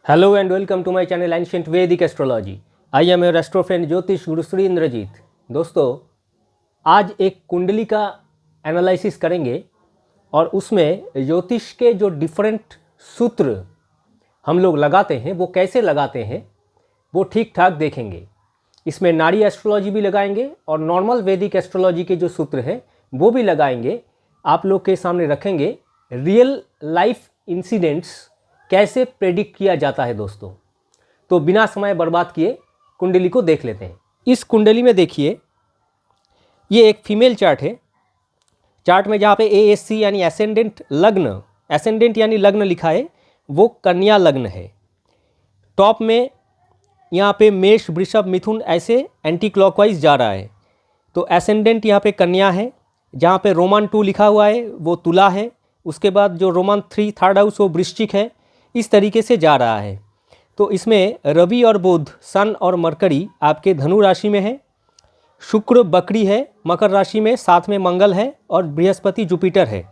Hello and welcome to my channel Ancient Vedic Astrology. I am your astro friend ज्योतिष गुरु श्री इंद्रजीत। दोस्तों, आज एक कुंडली का एनालिसिस करेंगे और उसमें ज्योतिष के जो डिफरेंट सूत्र हम लोग लगाते हैं वो कैसे लगाते हैं वो ठीक ठाक देखेंगे। इसमें नाड़ी एस्ट्रोलॉजी भी लगाएंगे और नॉर्मल वैदिक एस्ट्रोलॉजी के जो सूत्र हैं वो भी लगाएंगे। आप लोग के सामने रखेंगे रियल लाइफ इंसिडेंट्स कैसे प्रेडिक्ट किया जाता है दोस्तों। तो बिना समय बर्बाद किए कुंडली को देख लेते हैं। इस कुंडली में देखिए, ये एक फीमेल चार्ट है। चार्ट में जहाँ पे ASC यानी एसेंडेंट लग्न, एसेंडेंट यानी लग्न लिखा है वो कन्या लग्न है। टॉप में यहाँ पे मेष वृषभ मिथुन ऐसे एंटी क्लॉकवाइज जा रहा है। तो एसेंडेंट यहाँ पे कन्या है, जहाँ पे रोमन 2 लिखा हुआ है वो तुला है। उसके बाद जो रोमन 3 थर्ड हाउस वो वृश्चिक है। इस तरीके से जा रहा है। तो इसमें रवि और बुध सन और मरकरी आपके धनु राशि में है। शुक्र बकरी है मकर राशि में, साथ में मंगल है और बृहस्पति जुपिटर है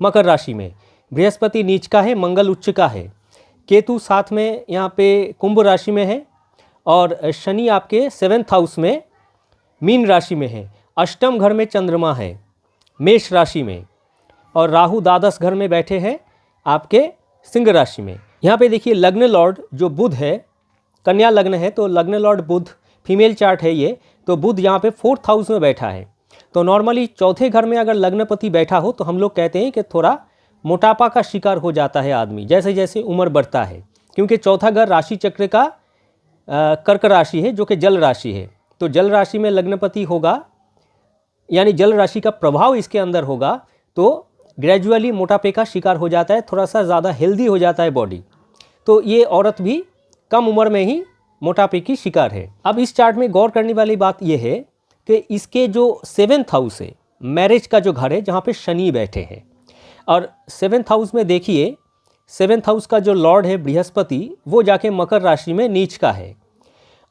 मकर राशि में। बृहस्पति नीच का है, मंगल उच्च का है। केतु साथ में यहाँ पे कुंभ राशि में है और शनि आपके 7th हाउस में मीन राशि में है। अष्टम घर में चंद्रमा है मेष राशि में और राहु द्वादश घर में बैठे हैं आपके सिंह राशि में। यहाँ पे देखिए लग्न लॉर्ड जो बुध है, कन्या लग्न है तो लग्न लॉर्ड बुध, फीमेल चार्ट है ये, तो बुध यहाँ पे 4th हाउस में बैठा है। तो नॉर्मली चौथे घर में अगर लग्नपति बैठा हो तो हम लोग कहते हैं कि थोड़ा मोटापा का शिकार हो जाता है आदमी जैसे जैसे उम्र बढ़ता है, क्योंकि चौथा घर राशि चक्र का कर्क राशि है जो कि जल राशि है। तो जल राशि में लग्नपति होगा यानी जल राशि का प्रभाव इसके अंदर होगा तो ग्रेजुअली मोटापे का शिकार हो जाता है, थोड़ा सा ज़्यादा हेल्दी हो जाता है बॉडी। तो ये औरत भी कम उम्र में ही मोटापे की शिकार है। अब इस चार्ट में गौर करने वाली बात यह है कि इसके जो 7th हाउस है, मैरिज का जो घर है जहाँ पे शनि बैठे हैं, और 7th हाउस में देखिए 7th हाउस का जो लॉर्ड है बृहस्पति वो जाके मकर राशि में नीच का है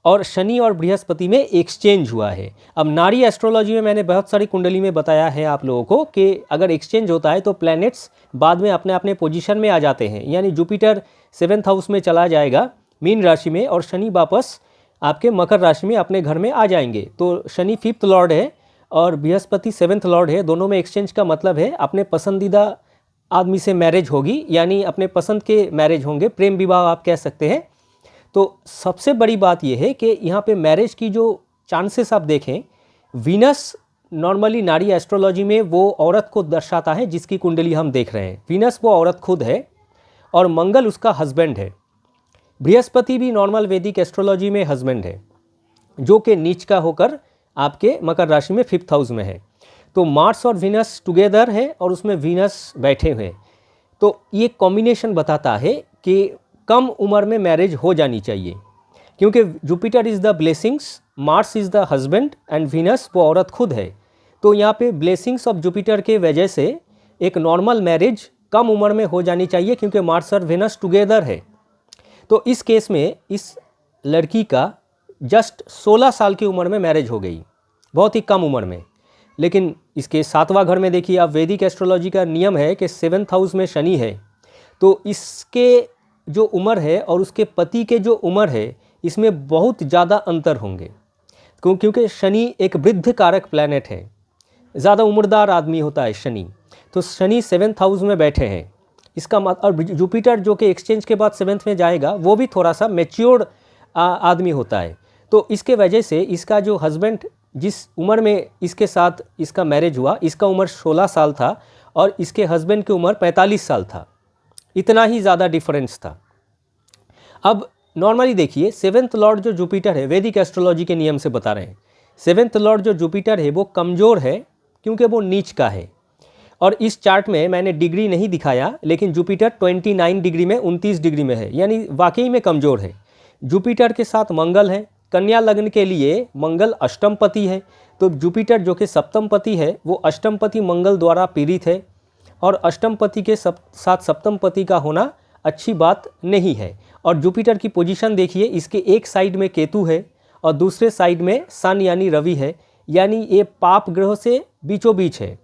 और शनि और बृहस्पति में एक्सचेंज हुआ है। अब नाड़ी एस्ट्रोलॉजी में मैंने बहुत सारी कुंडली में बताया है आप लोगों को कि अगर एक्सचेंज होता है तो प्लैनेट्स बाद में अपने अपने पोजीशन में आ जाते हैं। यानी जुपिटर 7th हाउस में चला जाएगा मीन राशि में और शनि वापस आपके मकर राशि में अपने घर में आ जाएंगे। तो शनि 5th लॉर्ड है और बृहस्पति 7th लॉर्ड है। दोनों में एक्सचेंज का मतलब है अपने पसंदीदा आदमी से मैरिज होगी, यानी अपने पसंद के मैरिज होंगे, प्रेम विवाह आप कह सकते हैं। तो सबसे बड़ी बात यह है कि यहाँ पे मैरिज की जो चांसेस आप देखें, वीनस नॉर्मली नाड़ी एस्ट्रोलॉजी में वो औरत को दर्शाता है जिसकी कुंडली हम देख रहे हैं। वीनस वो औरत खुद है और मंगल उसका हस्बैंड है। बृहस्पति भी नॉर्मल वैदिक एस्ट्रोलॉजी में हस्बैंड है जो कि नीच का होकर आपके मकर राशि में 5th हाउस में है। तो मार्स और वीनस टुगेदर है और उसमें वीनस बैठे हुए। तो ये कॉम्बिनेशन बताता है कि कम उम्र में मैरिज हो जानी चाहिए, क्योंकि Jupiter is the blessings, Mars is the husband and Venus वो औरत खुद है। तो यहाँ पे ब्लेसिंग्स ऑफ जुपिटर के वजह से एक नॉर्मल मैरिज कम उम्र में हो जानी चाहिए, क्योंकि मार्स और वीनस टुगेदर है। तो इस केस में इस लड़की का जस्ट 16 साल की उम्र में मैरिज हो गई, बहुत ही कम उम्र में। लेकिन इसके 7वां घर में देखिए, आप वैदिक एस्ट्रोलॉजी का नियम है कि 7th हाउस में शनि है, तो इसके जो उम्र है और उसके पति के जो उम्र है इसमें बहुत ज़्यादा अंतर होंगे, क्योंकि शनि एक वृद्ध कारक प्लैनेट है, ज़्यादा उम्रदार आदमी होता है शनि। तो शनि 7th हाउस में बैठे हैं, इसका मतलब, और जुपिटर जो कि एक्सचेंज के बाद 7th में जाएगा वो भी थोड़ा सा मैच्योर्ड आदमी होता है। तो इसके वजह से इसका जो हस्बैंड जिस उम्र में इसके साथ इसका मैरिज हुआ, इसका उम्र 16 साल था और इसके हस्बैंड की उम्र 45 साल था। इतना ही ज़्यादा डिफरेंस था। अब नॉर्मली देखिए 7th लॉर्ड जो जुपिटर है, वैदिक एस्ट्रोलॉजी के नियम से बता रहे हैं, 7th लॉर्ड जो जुपिटर है वो कमज़ोर है क्योंकि वो नीच का है। और इस चार्ट में मैंने डिग्री नहीं दिखाया, लेकिन जुपिटर 29 डिग्री में 29 डिग्री में है, यानी वाकई में कमज़ोर है। जुपिटर के साथ मंगल है, कन्या लग्न के लिए मंगल अष्टम पति है। तो जुपिटर जो कि सप्तम पति है वो अष्टम पति मंगल द्वारा पीड़ित है और अष्टम पति के साथ सप्तम पति का होना अच्छी बात नहीं है। और जुपिटर की पोजीशन देखिए, इसके एक साइड में केतु है और दूसरे साइड में सन यानी रवि है, यानी ये पाप ग्रह से बीचों बीच है,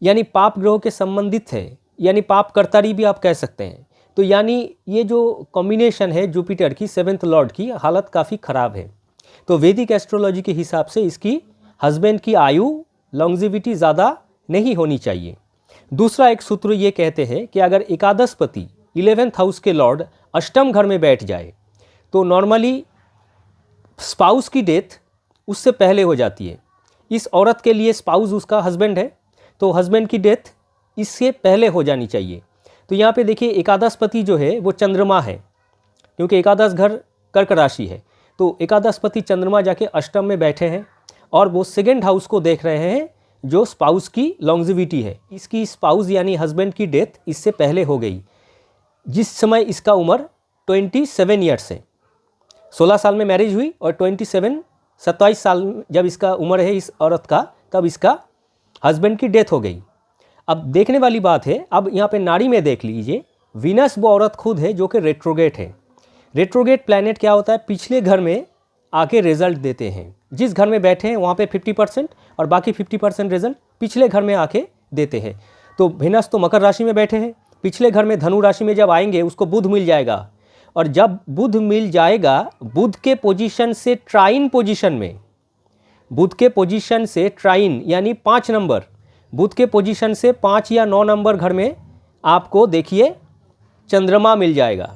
यानी पाप ग्रह के संबंधित है, यानी पाप कर्तारी भी आप कह सकते हैं। तो यानी ये जो कॉम्बिनेशन है जुपिटर की 7th लॉर्ड की, हालत काफ़ी ख़राब है। तो वैदिक एस्ट्रोलॉजी के हिसाब से इसकी हस्बैंड की आयु लॉन्जिविटी ज़्यादा नहीं होनी चाहिए। दूसरा एक सूत्र ये कहते हैं कि अगर एकादशपति 11th हाउस के लॉर्ड अष्टम घर में बैठ जाए तो नॉर्मली स्पाउस की डेथ उससे पहले हो जाती है। इस औरत के लिए स्पाउस उसका हस्बैंड है, तो हस्बैंड की डेथ इससे पहले हो जानी चाहिए। तो यहाँ पे देखिए एकादशपति जो है वो चंद्रमा है, क्योंकि एकादश घर कर्क राशि है। तो एकादशपति चंद्रमा जाके अष्टम में बैठे हैं और वो 2nd हाउस को देख रहे हैं जो स्पाउस की लॉन्जिविटी है। इसकी स्पाउस यानी हस्बैंड की डेथ इससे पहले हो गई, जिस समय इसका उम्र 27 ईयर्स है। 16 साल में मैरिज हुई और 27 साल जब इसका उम्र है इस औरत का, तब इसका हस्बैंड की डेथ हो गई। अब देखने वाली बात है, अब यहाँ पे नाड़ी में देख लीजिए, वीनस वो औरत खुद है जो कि रेट्रोगेट है। रेट्रोगेट प्लैनेट क्या होता है, पिछले घर में आके रिजल्ट देते हैं। जिस घर में बैठे हैं वहाँ पे 50% और बाकी 50% रिजल्ट पिछले घर में आके देते हैं। तो वीनस तो मकर राशि में बैठे हैं, पिछले घर में धनु राशि में जब आएंगे उसको बुध मिल जाएगा, और जब बुध मिल जाएगा बुध के पोजीशन से ट्राइन पोजीशन में, बुध के पोजीशन से ट्राइन यानी 5 नंबर, बुध के पोजीशन से 5 या 9 नंबर घर में आपको देखिए चंद्रमा मिल जाएगा।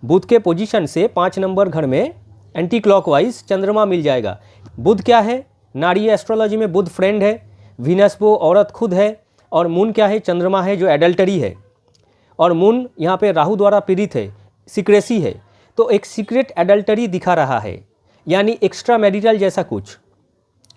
बुध के पोजीशन से 5 नंबर घर में एंटी क्लॉकवाइज चंद्रमा मिल जाएगा। बुध क्या है, नाड़ी एस्ट्रोलॉजी में बुध फ्रेंड है, वीनस वो औरत खुद है, और मून क्या है, चंद्रमा है जो एडल्टरी है, और मून यहाँ पे राहु द्वारा पीड़ित है, सीक्रेसी है। तो एक सीक्रेट एडल्टरी दिखा रहा है, यानी एक्स्ट्रा मैरिटल जैसा कुछ।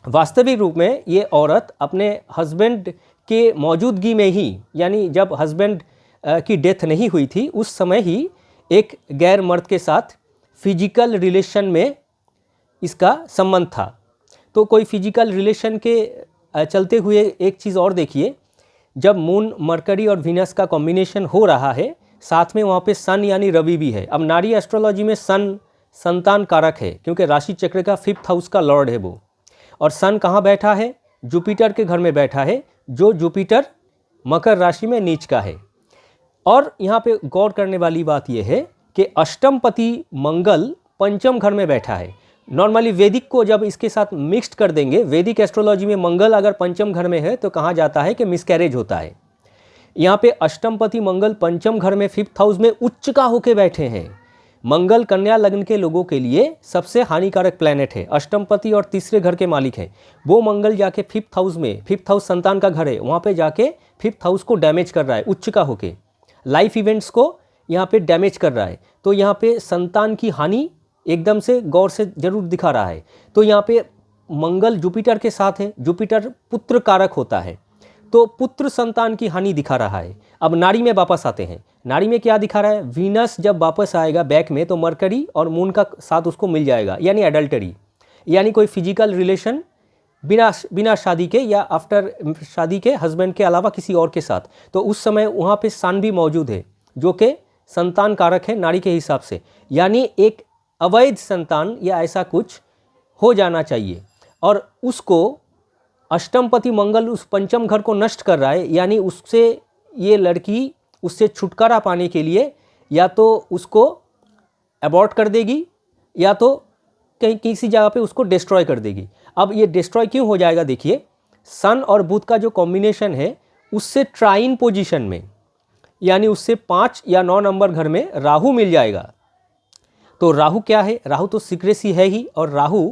वास्तविक रूप में ये औरत अपने हस्बैंड के मौजूदगी में ही, यानी जब हस्बैंड की डेथ नहीं हुई थी उस समय ही एक गैर मर्द के साथ फिजिकल रिलेशन में इसका संबंध था। तो कोई फिजिकल रिलेशन के चलते हुए एक चीज़ और देखिए, जब मून मरकरी और वीनस का कॉम्बिनेशन हो रहा है, साथ में वहाँ पे सन यानी रवि भी है। अब नाड़ी एस्ट्रोलॉजी में सन संतान कारक है, क्योंकि राशि चक्र का 5th हाउस का लॉर्ड है वो, और सन कहाँ बैठा है, जुपिटर के घर में बैठा है, जो जुपिटर मकर राशि में नीच का है। और यहाँ पे गौर करने वाली बात यह है कि अष्टमपति मंगल 5th घर में बैठा है। नॉर्मली वैदिक को जब इसके साथ मिक्स्ड कर देंगे, वैदिक एस्ट्रोलॉजी में मंगल अगर 5th घर में है तो कहा जाता है कि मिसकैरेज होता है। यहाँ पे अष्टमपति मंगल 5th घर में 5th हाउस में उच्च का होके बैठे हैं। मंगल कन्या लग्न के लोगों के लिए सबसे हानिकारक प्लैनेट है, अष्टमपति और तीसरे घर के मालिक है। वो मंगल जाके 5th हाउस में, 5th हाउस संतान का घर है, वहाँ पे जाके 5th हाउस को डैमेज कर रहा है, उच्च का होके लाइफ इवेंट्स को यहाँ पे डैमेज कर रहा है। तो यहाँ पे संतान की हानि एकदम से गौर से जरूर दिखा रहा है। तो यहाँ पे मंगल जुपिटर के साथ है, जुपिटर पुत्र कारक होता है, तो पुत्र संतान की हानि दिखा रहा है। अब नाड़ी में वापस आते हैं, नाड़ी में क्या दिखा रहा है, वीनस जब वापस आएगा बैक में तो मरकरी और मून का साथ उसको मिल जाएगा, यानी एडल्टरी, यानी कोई फिजिकल रिलेशन बिना शादी के या आफ्टर शादी के हस्बैंड के अलावा किसी और के साथ। तो उस समय वहाँ पे सन भी मौजूद है जो कि संतान कारक है नाड़ी के हिसाब से, यानी एक अवैध संतान या ऐसा कुछ हो जाना चाहिए। और उसको अष्टमपति मंगल उस 5th घर को नष्ट कर रहा है, यानी उससे ये लड़की उससे छुटकारा पाने के लिए या तो उसको अबॉर्ट कर देगी या तो कहीं किसी जगह पे उसको डिस्ट्रॉय कर देगी। अब ये डिस्ट्रॉय क्यों हो जाएगा, देखिए सन और बुध का जो कॉम्बिनेशन है उससे ट्राइन पोजीशन में, यानी उससे 5 या 9 नंबर घर में राहु मिल जाएगा। तो राहु क्या है, राहु तो सीक्रेसी है ही, और राहु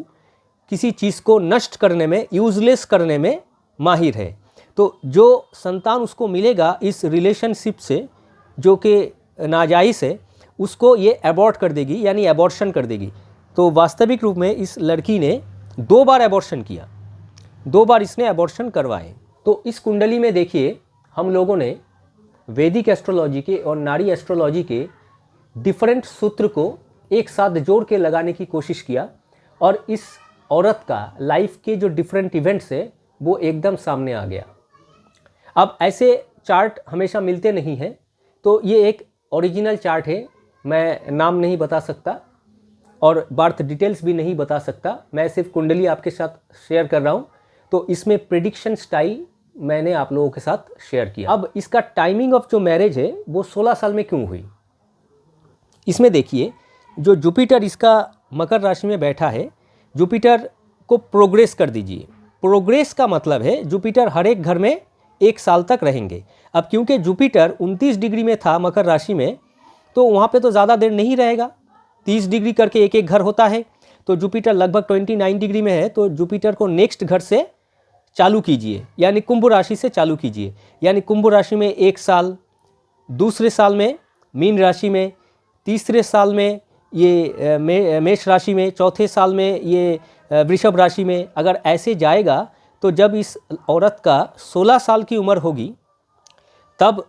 किसी चीज़ को नष्ट करने में, यूजलेस करने में माहिर है। तो जो संतान उसको मिलेगा इस रिलेशनशिप से जो कि नाजायज़ है, उसको ये अबॉर्ट कर देगी, यानी अबॉर्शन कर देगी। तो वास्तविक रूप में इस लड़की ने 2 बार अबॉर्शन किया, 2 बार इसने अबॉर्शन करवाए। तो इस कुंडली में देखिए हम लोगों ने वैदिक एस्ट्रोलॉजी के और नाड़ी एस्ट्रोलॉजी के डिफरेंट सूत्र को एक साथ जोड़ के लगाने की कोशिश किया, और इस औरत का लाइफ के जो डिफरेंट इवेंट्स है वो एकदम सामने आ गया। अब ऐसे चार्ट हमेशा मिलते नहीं हैं, तो ये एक ओरिजिनल चार्ट है, मैं नाम नहीं बता सकता और बर्थ डिटेल्स भी नहीं बता सकता, मैं सिर्फ कुंडली आपके साथ शेयर कर रहा हूँ। तो इसमें प्रेडिक्शन स्टाइल मैंने आप लोगों के साथ शेयर किया। अब इसका टाइमिंग ऑफ जो मैरिज है वो 16 साल में क्यों हुई, इसमें देखिए जो जुपिटर इसका मकर राशि में बैठा है, जुपिटर को प्रोग्रेस कर दीजिए। प्रोग्रेस का मतलब है जुपिटर हर एक घर में 1 साल तक रहेंगे। अब क्योंकि जुपिटर 29 डिग्री में था मकर राशि में, तो वहाँ पे तो ज़्यादा देर नहीं रहेगा, 30 डिग्री करके एक एक घर होता है, तो जुपिटर लगभग 29 डिग्री में है, तो जुपिटर को नेक्स्ट घर से चालू कीजिए, यानी कुंभ राशि से चालू कीजिए। यानी कुंभ राशि में 1 साल, दूसरे साल में मीन राशि में, तीसरे साल में ये मेष राशि में, चौथे साल में ये वृषभ राशि में। अगर ऐसे जाएगा तो जब इस औरत का 16 साल की उम्र होगी तब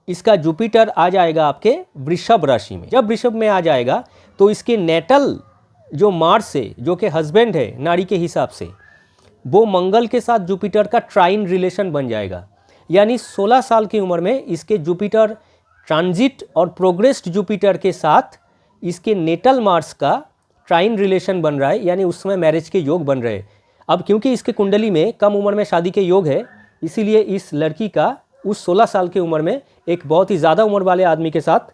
इसका जुपिटर आ जाएगा आपके वृषभ राशि में। जब वृषभ में आ जाएगा तो इसके नेटल जो मार्स है, जो कि हस्बैंड है नारी के हिसाब से, वो मंगल के साथ जुपिटर का ट्राइन रिलेशन बन जाएगा। यानी 16 साल की उम्र में इसके जुपिटर ट्रांजिट और प्रोग्रेस्ड जुपिटर के साथ इसके नेटल मार्स का ट्राइन रिलेशन बन रहा है, यानी उस समय मैरिज के योग बन रहे हैं। अब क्योंकि इसके कुंडली में कम उम्र में शादी के योग है, इसीलिए इस लड़की का उस 16 साल की उम्र में एक बहुत ही ज़्यादा उम्र वाले आदमी के साथ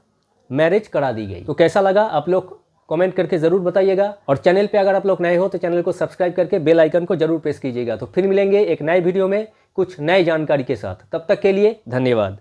मैरिज करा दी गई। तो कैसा लगा आप लोग कमेंट करके ज़रूर बताइएगा, और चैनल पे अगर आप लोग नए हो तो चैनल को सब्सक्राइब करके बेल आइकन को जरूर प्रेस कीजिएगा। तो फिर मिलेंगे एक नए वीडियो में कुछ नए जानकारी के साथ, तब तक के लिए धन्यवाद।